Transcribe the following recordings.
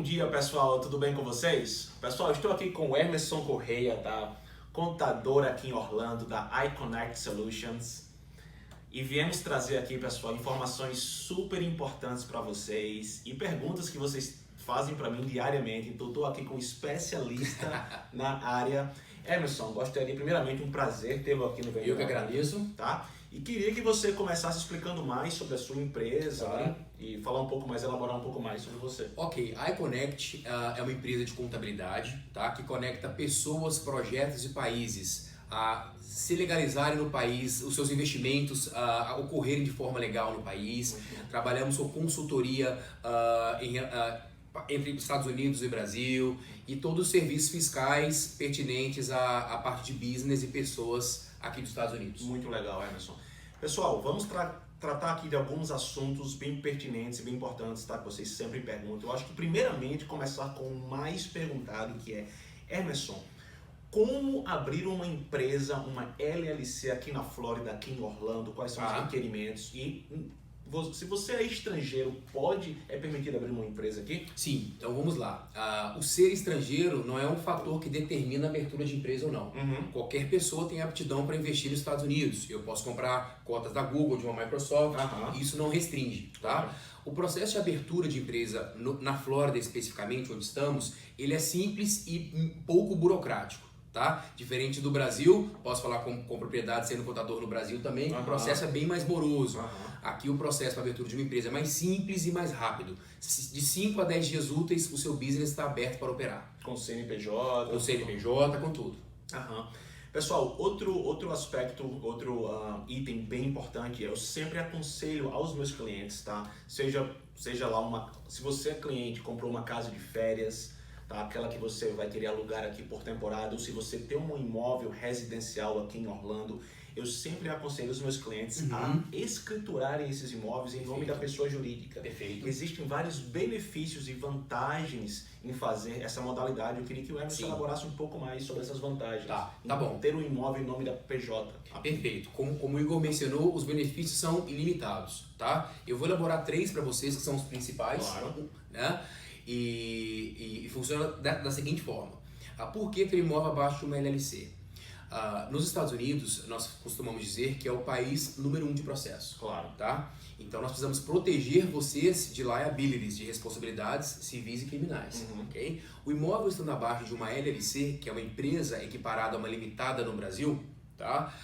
Bom dia, pessoal, tudo bem com vocês? Pessoal, estou aqui com o Emerson Correia, tá? Contador aqui em Orlando, da iConnect Solutions. E viemos trazer aqui, pessoal, informações super importantes para vocês e perguntas que vocês fazem para mim diariamente. Então, estou aqui com um especialista na área. Emerson, gostaria, primeiramente, um prazer tê-lo aqui no Venho. Eu que agradeço. Tá? E queria que você começasse explicando mais sobre a sua empresa, Claro. né? E falar um pouco mais, elaborar um pouco mais sobre você. Ok, a iConnect é uma empresa de contabilidade, tá? Que conecta pessoas, projetos e países a se legalizarem no país, os seus investimentos a ocorrerem de forma legal no país. Trabalhamos com consultoria entre Estados Unidos e Brasil e todos os serviços fiscais pertinentes à parte de business e pessoas aqui dos Estados Unidos. Muito legal, Emerson. Pessoal, vamos tratar aqui de alguns assuntos bem pertinentes e bem importantes, tá? Que vocês sempre perguntam. Eu acho que primeiramente começar com o mais perguntado, que é: Emerson, como abrir uma empresa, uma LLC aqui na Flórida, aqui em Orlando? Quais são os requerimentos? E se você é estrangeiro, é permitido abrir uma empresa aqui? Sim, então vamos lá. O ser estrangeiro não é um fator que determina a abertura de empresa ou não. Qualquer pessoa tem aptidão para investir nos Estados Unidos. Eu posso comprar cotas da Google, de uma Microsoft, isso não restringe, tá? O processo de abertura de empresa na Flórida especificamente, onde estamos, ele é simples e pouco burocrático. Tá? Diferente do Brasil, posso falar com propriedade sendo contador no Brasil também, o processo é bem mais moroso. Aqui o processo para abertura de uma empresa é mais simples e mais rápido. De 5 a 10 dias úteis, o seu business está aberto para operar. Com CNPJ? Com CNPJ, com tudo. Pessoal, outro aspecto, item bem importante, eu sempre aconselho aos meus clientes, tá? Seja lá se você é cliente, comprou uma casa de férias, tá? Aquela que você vai querer alugar aqui por temporada, ou se você tem um imóvel residencial aqui em Orlando, eu sempre aconselho os meus clientes a escriturarem esses imóveis em nome da pessoa jurídica. Perfeito. Existem vários benefícios e vantagens em fazer essa modalidade. Eu queria que o Emerson elaborasse um pouco mais sobre essas vantagens. Tá bom. Ter um imóvel em nome da PJ. Perfeito. Como o Igor mencionou, os benefícios são ilimitados, tá? Eu vou elaborar 3 para vocês, que são os principais. Claro. Né? E funciona da seguinte forma. Por que ter imóvel abaixo de uma LLC? Nos Estados Unidos, nós costumamos dizer que é o país número 1 de processo. Claro. Tá? Então nós precisamos proteger vocês de liabilities, de responsabilidades civis e criminais. Okay? O imóvel estando abaixo de uma LLC, que é uma empresa equiparada a uma limitada no Brasil, tá?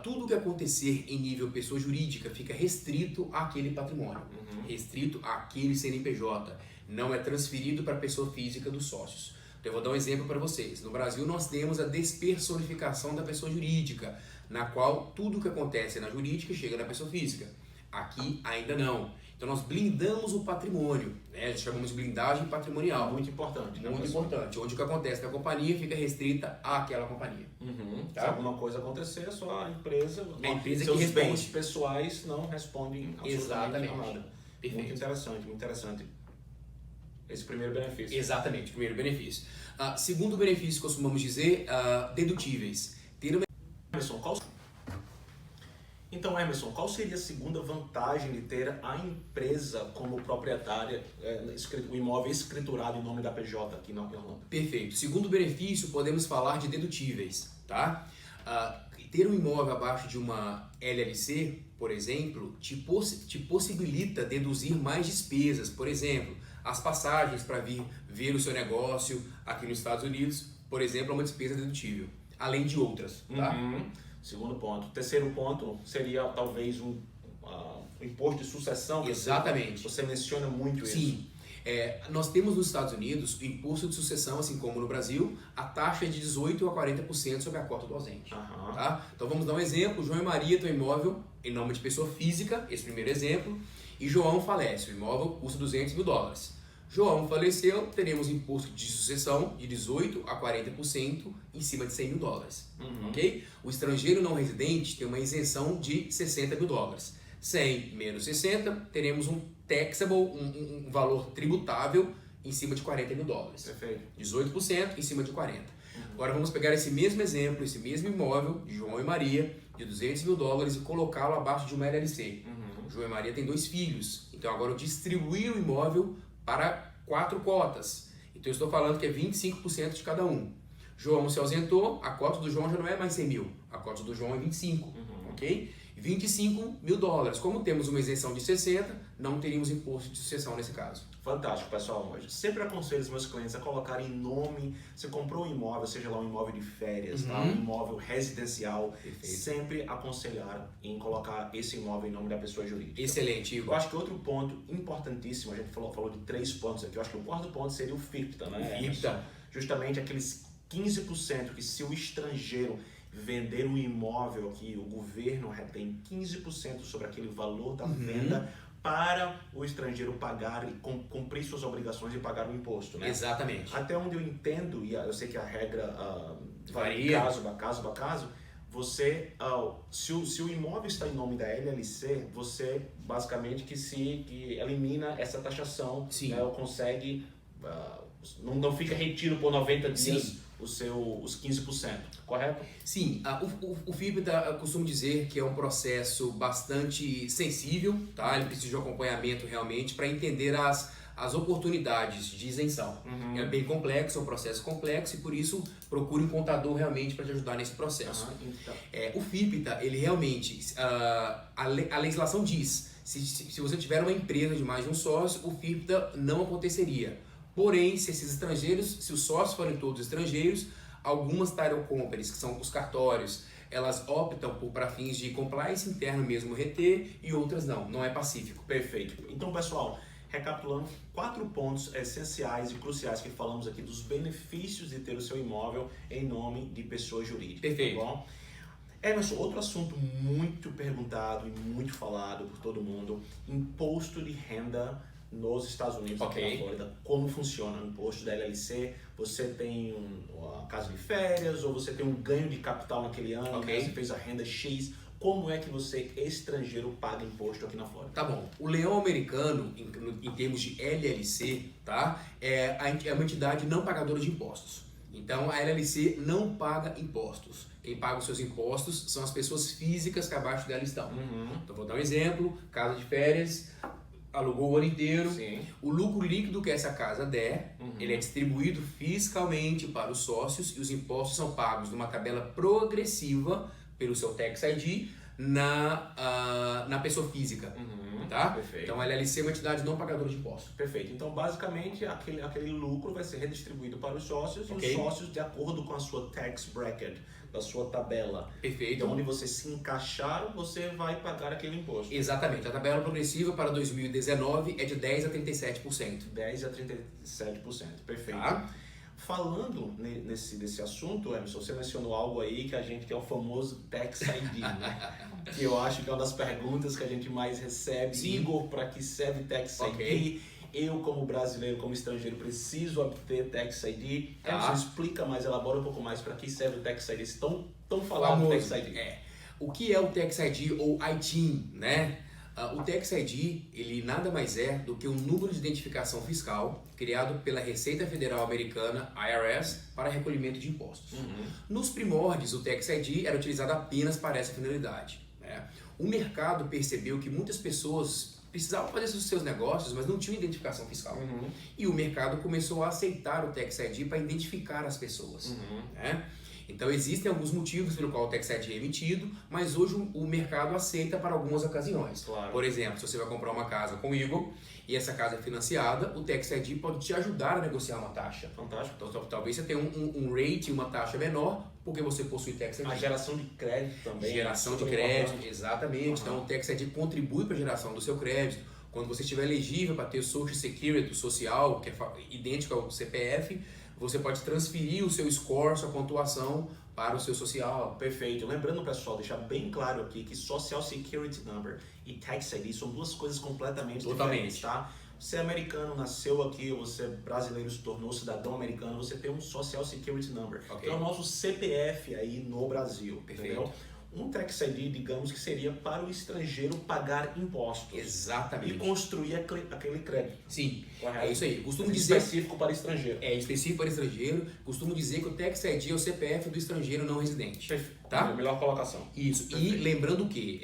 Tudo o que acontecer em nível pessoa jurídica fica restrito àquele patrimônio, restrito àquele CNPJ. Não é transferido para a pessoa física dos sócios. Então, eu vou dar um exemplo para vocês. No Brasil, nós temos a despersonificação da pessoa jurídica, na qual tudo que acontece na jurídica chega na pessoa física. Aqui, ainda não. Então, nós blindamos o patrimônio, né? Chamamos de blindagem patrimonial. Muito importante. Muito importante. Onde o que acontece na companhia fica restrita àquela companhia. Tá? Se alguma coisa acontecer, só a empresa seus que bens pessoais não respondem absolutamente nada. Perfeito. Muito interessante, muito interessante. Esse primeiro benefício. Exatamente, primeiro benefício. Segundo benefício, costumamos dizer, dedutíveis. Então, Emerson, qual seria a segunda vantagem de ter a empresa como proprietária, o imóvel escriturado em nome da PJ aqui na Orlando? Perfeito. Segundo benefício, podemos falar de dedutíveis, tá? Ter um imóvel abaixo de uma LLC, por exemplo, te possibilita deduzir mais despesas. Por exemplo, as passagens para vir ver o seu negócio aqui nos Estados Unidos, por exemplo, é uma despesa dedutível, além de outras, tá? Segundo ponto. Terceiro ponto seria talvez um imposto de sucessão. Exatamente. Você menciona muito isso. Sim. Nós temos nos Estados Unidos o imposto de sucessão, assim como no Brasil, a taxa é de 18% a 40% sobre a cota do ausente. Tá? Então vamos dar um exemplo. João e Maria têm um imóvel em nome de pessoa física, esse primeiro exemplo, e João falece. O imóvel custa $200 mil. João faleceu, teremos imposto de sucessão de 18% a 40% em cima de $100 mil. Okay? O estrangeiro não residente tem uma isenção de $60 mil. 100 menos 60, teremos um taxable, um valor tributável em cima de $40 mil. Perfeito. 18% em cima de 40%. Agora vamos pegar esse mesmo exemplo, esse mesmo imóvel de João e Maria, de $200 mil e colocá-lo abaixo de uma LLC. João e Maria têm 2 filhos, então agora eu distribuí o imóvel para 4 cotas. Então eu estou falando que é 25% de cada um. João se ausentou, a cota do João já não é mais 100 mil, a cota do João é 25, ok? 25 mil dólares. Como temos uma isenção de 60, não teríamos imposto de sucessão nesse caso. Fantástico, pessoal. Eu sempre aconselho os meus clientes a colocarem nome. Você comprou um imóvel, seja lá um imóvel de férias, tá? Um imóvel residencial. Perfeito. Sempre aconselhar em colocar esse imóvel em nome da pessoa jurídica. Excelente, Igor. Eu acho que outro ponto importantíssimo, a gente falou de 3 pontos aqui, eu acho que o quarto ponto seria o FIPTA, né? FIPTA. Justamente aqueles 15% que se o estrangeiro vender um imóvel aqui, o governo retém 15% sobre aquele valor da venda para o estrangeiro pagar e cumprir suas obrigações e pagar o imposto, né? Exatamente. Até onde eu entendo, e eu sei que a regra varia caso a caso, você, se o imóvel está em nome da LLC, você basicamente que elimina essa taxação, Sim. Né? Ou consegue, não fica retido por 90 dias. Sim. Os 15%, correto? Sim, o FIPTA eu costumo dizer que é um processo bastante sensível, tá? Ele precisa de um acompanhamento realmente para entender as oportunidades de isenção. É bem complexo, é um processo complexo e por isso procure um contador realmente para te ajudar nesse processo. Então. O FIPTA, ele realmente, a legislação diz, se você tiver uma empresa de mais de um sócio, o FIPTA não aconteceria. Porém, se esses estrangeiros, se os sócios forem todos estrangeiros, algumas title companies, que são os cartórios, elas optam para fins de compliance interno mesmo reter e outras não é pacífico. Perfeito. Então, pessoal, recapitulando, 4 pontos essenciais e cruciais que falamos aqui dos benefícios de ter o seu imóvel em nome de pessoa jurídica. Perfeito. Tá bom? Emerson, outro assunto muito perguntado e muito falado por todo mundo, imposto de renda nos Estados Unidos, aqui na Flórida. Como funciona o imposto da LLC? Você tem uma casa de férias ou você tem um ganho de capital naquele ano, né? Você fez a renda X. Como é que você, estrangeiro, paga imposto aqui na Flórida? Tá bom. O leão americano, em termos de LLC, tá? É uma entidade não pagadora de impostos. Então, a LLC não paga impostos. Quem paga os seus impostos são as pessoas físicas que abaixo dela estão. Então, vou dar um exemplo. Casa de férias, alugou o ano inteiro. Sim. O lucro líquido que essa casa der, ele é distribuído fiscalmente para os sócios e os impostos são pagos numa tabela progressiva pelo seu Tax ID na pessoa física. Tá? Perfeito. Então a LLC é uma entidade não pagadora de impostos. Perfeito. Então, basicamente, aquele lucro vai ser redistribuído para os sócios e os sócios de acordo com a sua tax bracket, da sua tabela. Perfeito. Então, onde você se encaixar, você vai pagar aquele imposto. Exatamente. A tabela progressiva para 2019 é de 10% a 37%. 10% a 37%. Perfeito. Tá? Falando desse assunto, Emerson, você mencionou algo aí que é o famoso Tax ID, né? Que eu acho que é uma das perguntas que a gente mais recebe. Sim. Igor, para que serve Tax ID? Eu, como brasileiro, como estrangeiro, preciso obter Tax ID. Emerson, explica mais, elabora um pouco mais para que serve o Tax ID. Estão falando do Tax ID. O que é o Tax ID ou ITIN, né? O Tax ID, ele nada mais é do que um número de identificação fiscal criado pela Receita Federal Americana, IRS, para recolhimento de impostos. Nos primórdios, o Tax ID era utilizado apenas para essa finalidade. Né? O mercado percebeu que muitas pessoas precisavam fazer os seus negócios, mas não tinham identificação fiscal. E o mercado começou a aceitar o Tax ID para identificar as pessoas. Né? Então existem alguns motivos pelo qual o Tax ID é emitido, mas hoje o mercado aceita para algumas ocasiões. Claro. Por exemplo, se você vai comprar uma casa com o Igor e essa casa é financiada, o Tax ID pode te ajudar a negociar uma taxa. Fantástico. Então talvez você tenha um rate, uma taxa menor, porque você possui Tax ID. A geração de crédito também. Geração de crédito, exatamente. Então o Tax ID contribui para a geração do seu crédito. Quando você estiver elegível para ter o Social Security, o social, que é idêntico ao CPF, você pode transferir o seu score, sua pontuação para o seu social. Perfeito. Lembrando, pessoal, deixar bem claro aqui que Social Security Number e Tax ID são duas coisas completamente diferentes, tá? Você é americano, nasceu aqui, ou você é brasileiro, se tornou cidadão americano, você tem um Social Security Number. Que é o nosso CPF aí no Brasil, entendeu? Um Tax ID, digamos que seria para o estrangeiro pagar impostos. Exatamente. E construir aquele crédito. Sim, correto. É isso aí. Costumo dizer específico para estrangeiro. É específico para estrangeiro. Costumo dizer que o Tax ID é o CPF do estrangeiro não residente. Perfeito. Tá? Melhor colocação. Isso. Perfeito. E lembrando que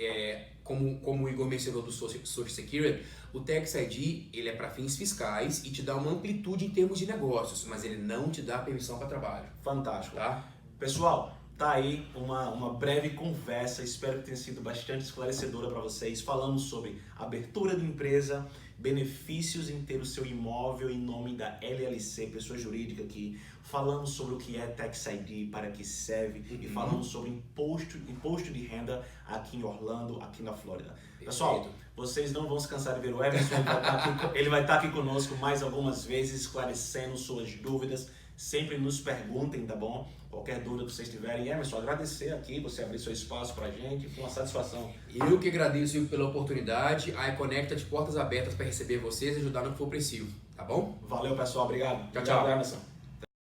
como o Igor mencionou do Social Security, o Tax ID ele é para fins fiscais e te dá uma amplitude em termos de negócios, mas ele não te dá permissão para trabalho. Fantástico. Tá? Pessoal, tá aí uma breve conversa, espero que tenha sido bastante esclarecedora para vocês. Falamos sobre abertura de empresa, benefícios em ter o seu imóvel em nome da LLC, pessoa jurídica aqui. Falamos sobre o que é Tax ID, para que serve, e falamos sobre imposto de renda aqui em Orlando, aqui na Flórida. Pessoal, vocês não vão se cansar de ver o Emerson, ele vai estar aqui conosco mais algumas vezes, esclarecendo suas dúvidas. Sempre nos perguntem, tá bom? Qualquer dúvida que vocês tiverem. Emerson, agradecer aqui, você abrir seu espaço pra gente, foi uma satisfação. Eu que agradeço, Igor, pela oportunidade. A iConnect de portas abertas para receber vocês e ajudar no que for preciso, tá bom? Valeu, pessoal, obrigado. Tchau, tchau. Obrigado, Emerson.